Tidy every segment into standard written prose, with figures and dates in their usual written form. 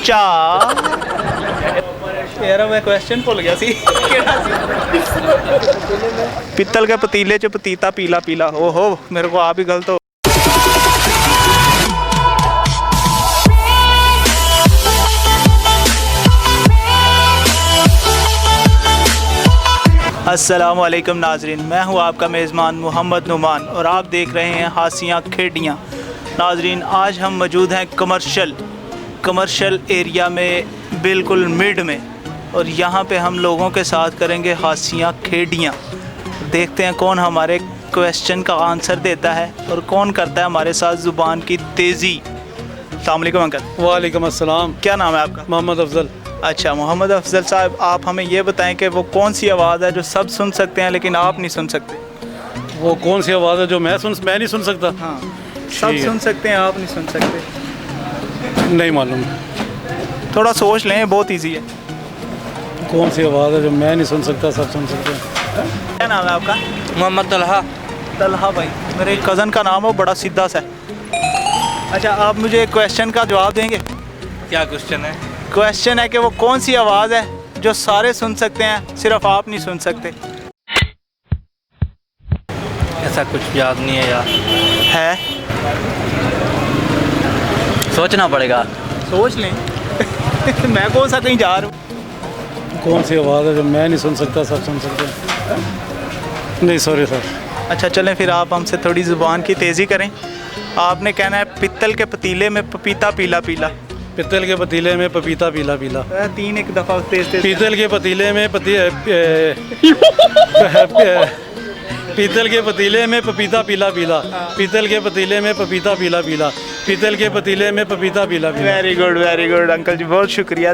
चा यार मैं क्वेश्चन भुल गया सी पित्तल के पतीले च पतीता पीला पीला। ओहो मेरे को आप ही गलत हो। अस्सलामुअलैकुम नाजरीन, मैं हूं आपका मेज़बान मोहम्मद नुमान और आप देख रहे हैं हासियाँ खेड़ियाँ। नाजरीन आज हम मौजूद हैं कमर्शियल एरिया में, बिल्कुल मिड में, और यहाँ पे हम लोगों के साथ करेंगे हासियाँ खेड़ियाँ। देखते हैं कौन हमारे क्वेश्चन का आंसर देता है और कौन करता है हमारे साथ ज़ुबान की तेज़ी। अस्सलाम वालेकुम अंकल। वालेकुम अस्सलाम। क्या नाम है आपका? मोहम्मद अफजल। अच्छा मोहम्मद अफजल साहब, आप हमें ये बताएं कि वो कौन सी आवाज़ है जो सब सुन सकते हैं लेकिन आप नहीं सुन सकते? वो कौन सी आवाज़ है जो मैं नहीं सुन सकता? हाँ, सब सुन सकते हैं, आप नहीं सुन सकते। नहीं मालूम। थोड़ा सोच लें, बहुत इजी है। कौन सी आवाज़ है जो मैं नहीं सुन सकता, सब सुन सकते हैं? क्या नाम है आपका? मोहम्मद तलहा। तलहा भाई, मेरे एक कज़न का नाम है, बड़ा सीधा सा है। अच्छा आप मुझे क्वेश्चन का जवाब देंगे? क्या क्वेश्चन है? क्वेश्चन है कि वो कौन सी आवाज़ है जो सारे सुन सकते हैं सिर्फ आप नहीं सुन सकते? ऐसा कुछ याद नहीं है यार। है? सोचना पड़ेगा। सोच लें मैं कौन सा कहीं जा रहा हूँ। कौन सी आवाज़ है जो मैं नहीं सुन सकता, सब सुन सकते हैं? नहीं सॉरी सर। अच्छा चलें फिर आप हमसे थोड़ी ज़ुबान की तेज़ी करें। आपने कहना है पित्तल के पतीले में पपीता पीला पीला। पित्तल के पतीले में पपीता पीला पीला। तीन एक दफ़ा तेज़ तेज़। पीतल के पतीले में पीतल के पतीले में पपीता पीला पीला। पीतल के पतीले में पपीता पीला पीला। पीतल के पतीले में पपीता पीला पीला। वेरी गुड अंकल जी, बहुत शुक्रिया।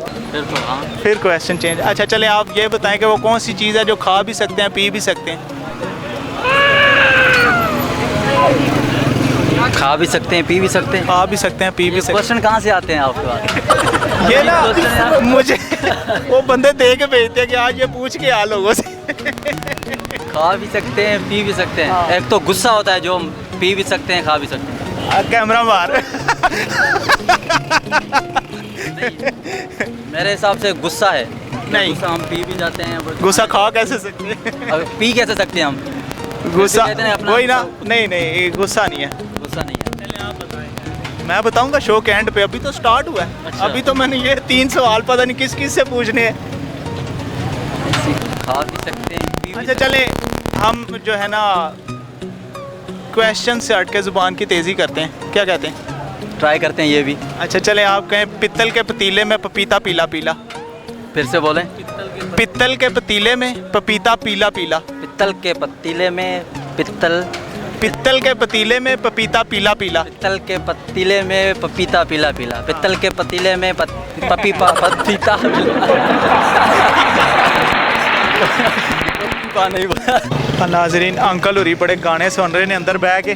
फिर क्वेश्चन चेंज। अच्छा चलें आप ये बताएं कि वो कौन सी चीज़ है जो खा भी सकते हैं पी भी सकते हैं? खा भी सकते हैं, पी भी सकते हैं। खा भी सकते हैं, पी भी सकते क्वेश्चन कहाँ से आते हैं आपके पास? हैं। ये ना मुझे वो बंदे दे के भेजते हैं कि आज ये पूछ के आ लोगों से। खा भी सकते हैं, पी भी सकते हैं। हाँ। एक तो गुस्सा होता है जो हम पी भी सकते हैं, खा भी सकते हैं। कैमरा मार। मेरे हिसाब से गुस्सा है। नहीं। गुस्सा हम पी भी जाते हैं। गुस्सा खा कैसे सकते हैं? अब पी कैसे सकते हैं हम? गुस्सा कहते हैं अपना वही ना। गुस्सा। नहीं गुस्सा नहीं है। गुस्सा नहीं है। मैं बताऊंगा शो के एंड पे, अभी तो स्टार्ट हुआ है। अच्छा। अभी तो मैंने ये 3 सवाल पता नहीं किस किस से पूछने हैं। खा भी सकते हैं, पी भी अच्छा चले हम जो है ना क्वेश्चन से हट के ज़ुबान की तेज़ी करते हैं, क्या कहते हैं? ट्राई करते हैं ये भी। अच्छा चले आप कहें पित्तल के पतीले में पपीता पीला पीला। फिर से बोलें। पित्तल के पतीले में पपीता पीला पीला। पित्तल के पतीले में पित्तल के पतीले में पपीता पीला पीला। पित्तल के पतीले में पपीता पीला पीला। पित्तल के पतीले में पपीता नहीं। नाजरीन अंकल होरी बड़े गाने सुन रहे हैं अंदर बह के,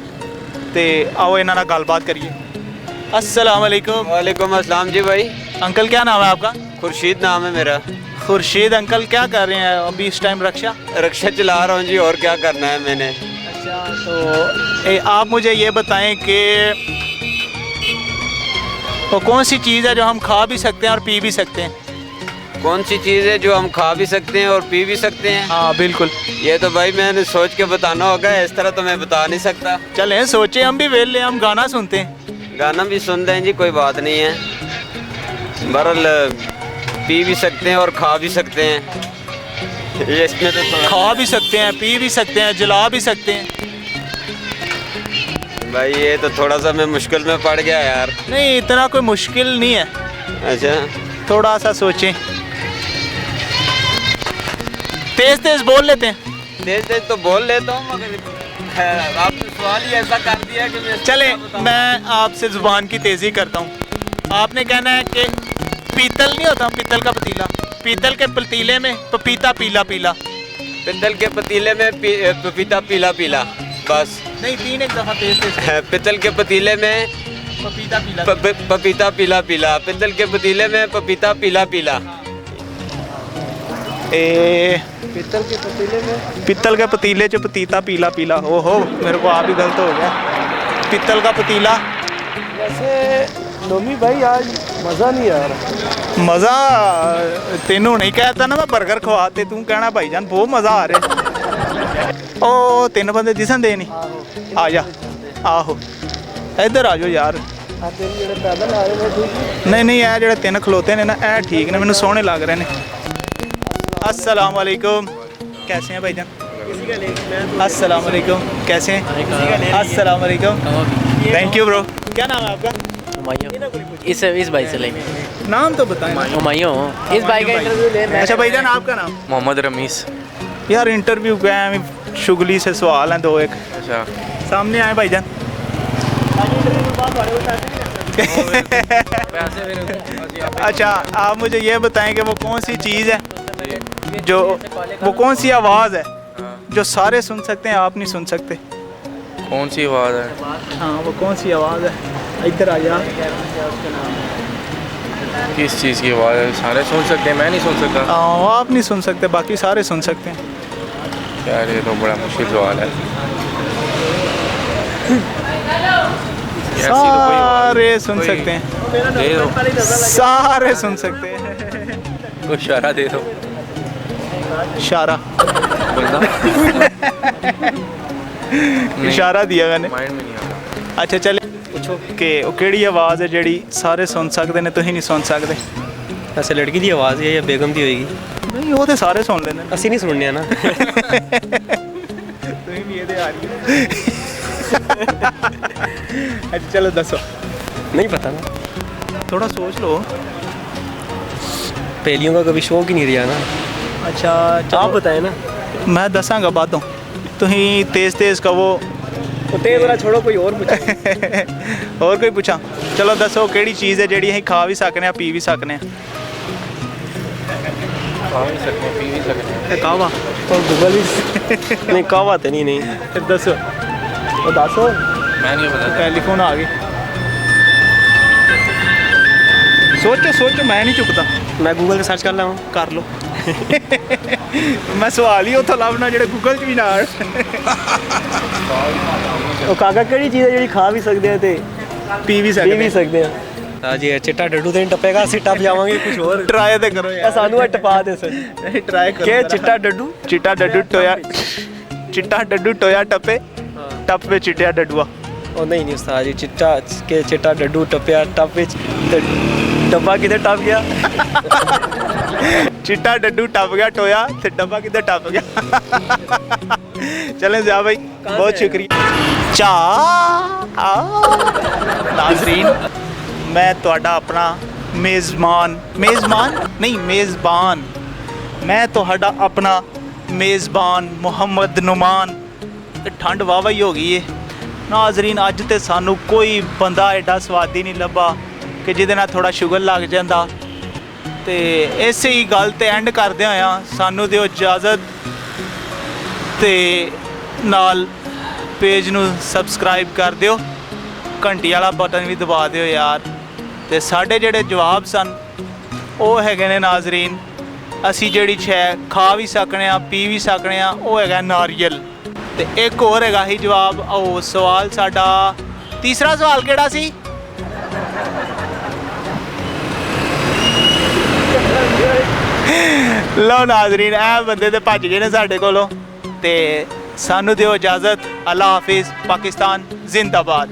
ते आओ इन्हां नाल गलबात करिए। अस्सलाम वालेकुम। वालेकुम अस्सलाम जी भाई। अंकल क्या नाम है आपका? खुर्शीद नाम है मेरा। खुर्शीद अंकल क्या कर रहे हैं अभी इस टाइम? रक्षा चला रहा हूँ जी, और क्या करना है मैंने। अच्छा तो आप मुझे ये बताएं कि वो कौन सी चीज़ है जो हम खा भी सकते हैं और पी भी सकते हैं? कौन सी चीज़ है जो हम खा भी सकते हैं और पी भी सकते हैं? हाँ बिल्कुल। ये तो भाई मैंने सोच के बताना होगा, इस तरह तो मैं बता नहीं सकता। चलें सोचे, हम भी वेले, हम गाना सुनते हैं। गाना भी सुनते हैं जी, कोई बात नहीं है। बहरहाल पी भी सकते हैं और खा भी सकते हैं। ये इसमें तो खा भी सकते हैं, पी भी सकते हैं, जला भी सकते हैं। भाई ये तो थोड़ा सा मैं मुश्किल में पड़ गया यार। नहीं इतना कोई मुश्किल नहीं है। अच्छा थोड़ा सा सोचें, तेज तेज बोल लेते हैं। तेज तेज तो बोल लेता हूँ, मगर आपने सवाल ही ऐसा कर दिया कि मैं चले मैं आपसे ज़ुबान की तेज़ी करता हूँ। आपने कहना है कि पीतल नहीं होता, पीतल का पतीला, पीतल के पतीले में पपीता पीला पीला। पित्तल के पतीले में पपीता पीला पीला। बस नहीं 3 एक दफ़ा तेज तेज। पित्तल के पतीले में पपीता पीला पपीता पीला पीला। पित्तल के पतीले में पपीता पीला पीला। पित्तल के पतीले में, पित्तल के पतीले च पतीता पीला पीला। ओहो मेरे को आप ही गलत हो गया। पित्तल का पतीला। वैसे नोमी भाई आज मज़ा नहीं आ रहा। मज़ा तेनों नहीं कहता ना मैं बर्गर खवा ते तू कहना भाईजान बहुत मज़ा आ रहा ओ 3 बंदे दिसन दे नहीं आ जा आहो इधर आ जाओ यार नहीं नहीं ये जो 3 खलोते ने ना ए ठीक ने मैंने सोहने लग रहे हैं अस्सलाम वालेकुम कैसे हैं भाईजान अस्सलाम वालेकुम कैसे हैं अस्सलाम वालेकुम थैंक यू ब्रो क्या नाम है आपका इस भाई से लेंगे नाम तो बताएं हुमायूं इस भाई का इंटरव्यू ले अच्छा भाईजान आपका नाम मोहम्मद रमीस यार इंटरव्यू गए हैं शुगली से सवाल हैं 2 एक अच्छा सामने आए भाईजान अच्छा आप मुझे ये बताएं कि वो कौन सी चीज़ है जो वो कौन सी आवाज़ है जो सारे सुन सकते हैं आप नहीं सुन सकते कौन सी आवाज़ है हाँ वो कौन सी आवाज़ है इधर आ जा किस चीज़ की आवाज़ है सारे सुन सकते हैं मैं नहीं सुन सकता आप नहीं सुन सकते बाकी सारे सुन सकते हैं यार ये तो बड़ा मुश्किल सवाल है सारे सुन सकते हैं दे दो सारे सुन सकते हैं कोई इशारा दे दो इशारा बंदा इशारा दिया मैंने माइंड में नहीं आ रहा अच्छा चले पूछो कि वो केड़ी आवाज़ है जेड़ी सारे सुन सकते ने तुसीं नहीं सुन सकते वैसे लड़की की आवाज़ है या बेगम की होएगी नहीं वो तो सारे सुन लेंदे ਅਸੀਂ नहीं सुनने ना तुसीं भी ਇਹਦੇ ਆ ਰਹੀ अच्छा चलो दसो नहीं पता ना थोड़ा सोच लो पहेलियों का कभी शौक ही नहीं रहा ना अच्छा आप बताएं ना मैं दसांगा बादों तुसीं तेज़ तेज़ कहो तेज वाला छोड़ो कोई और पूछो और कोई पूछा चलो दसो केड़ी चीज़ है जेड़ी असीं खा भी सकने पी भी सकने खा भी सकते हैं पी भी सकते हैं कहवा और गूगल भी नहीं कहवा तो नहीं फिर दसो वो दसो मैं नहीं पता टेलीफोन आ गई सोचो सोचो मैं नहीं चुकता मैं गूगल पे सर्च कर रहा हूँ कर लो मैं सवाल ही उतो लभना जेह्ड़े गूगल च भी ना आन ਉਹ ਕਾਕਾ ਕਿਹੜੀ ਚੀਜ਼ ਹੈ ਜਿਹੜੀ ਖਾ ਵੀ ਸਕਦੇ ਆ ਤੇ पी भी ਪੀ सकते ਵੀ ਸਕਦੇ ਆ ਤਾਂ ਜੀ ਚਿੱਟਾ ਡੱਡੂ ਤੇ ਨਹੀਂ ਟੱਪੇਗਾ ਅਸੀਂ ਟੱਪ ਜਾਵਾਂਗੇ ਕੁਝ ਹੋਰ ट्राई तो करो ਇਹ यार ਸਾਨੂੰ ਇਹ ਟਪਾ ਦੇ ਸਰ ट्राई करो ਕਿ ਚਿੱਟਾ ਡੱਡੂ चिट्टा डड्डू टोया चिट्टा डड्डू टोया टपे टप पे चिट्टिया डडुआ ਉਹ ਨਹੀਂ ਨਹੀਂ ਉਸਤਾਦ ਜੀ ਚਿੱਟਾ ਡੱਡੂ ਟੱਪਿਆ ਟੱਪ ਵਿੱਚ ਤੇ ਡੱਬਾ ਕਿਤੇ ਟੱਪ ਗਿਆ चिट्टा डड्डू टप गया टोया ते डब्बा किधर टप गया चलें जा भाई बहुत शुक्रिया चा नाजरीन मैं तुहाडा अपना मेज़बान नहीं मेज़बान मैं तुहाडा अपना मेज़बान मुहम्मद नुमान ठंड वाहवा ही हो गई है नाजरीन अज तो सानू कोई बंदा एडा स्वादी नहीं लभा कि जिहदे नाल थोड़ा शुगर लग जाता तो इसे ही गल तो एंड करदे होया सानू दिओ इजाज़त ते नाल पेज नू सबसक्राइब कर दिओ घंटी वाला बटन भी दबा दिओ यार ते साडे जेहड़े जवाब सन वो हैगे ने नाजरीन असी जेहड़ी शै खा भी सकने आ पी भी सकने आ वो हैगा नारियल ते एक होर हैगा ही जवाब ओ सवाल साडा तीसरा सवाल केड़ा सी लो नाजरीन ए बंदे ते भज गए ने साडे कोलों ते सानू दिओ इजाज़त अल्लाह हाफिज़ पाकिस्तान जिंदाबाद।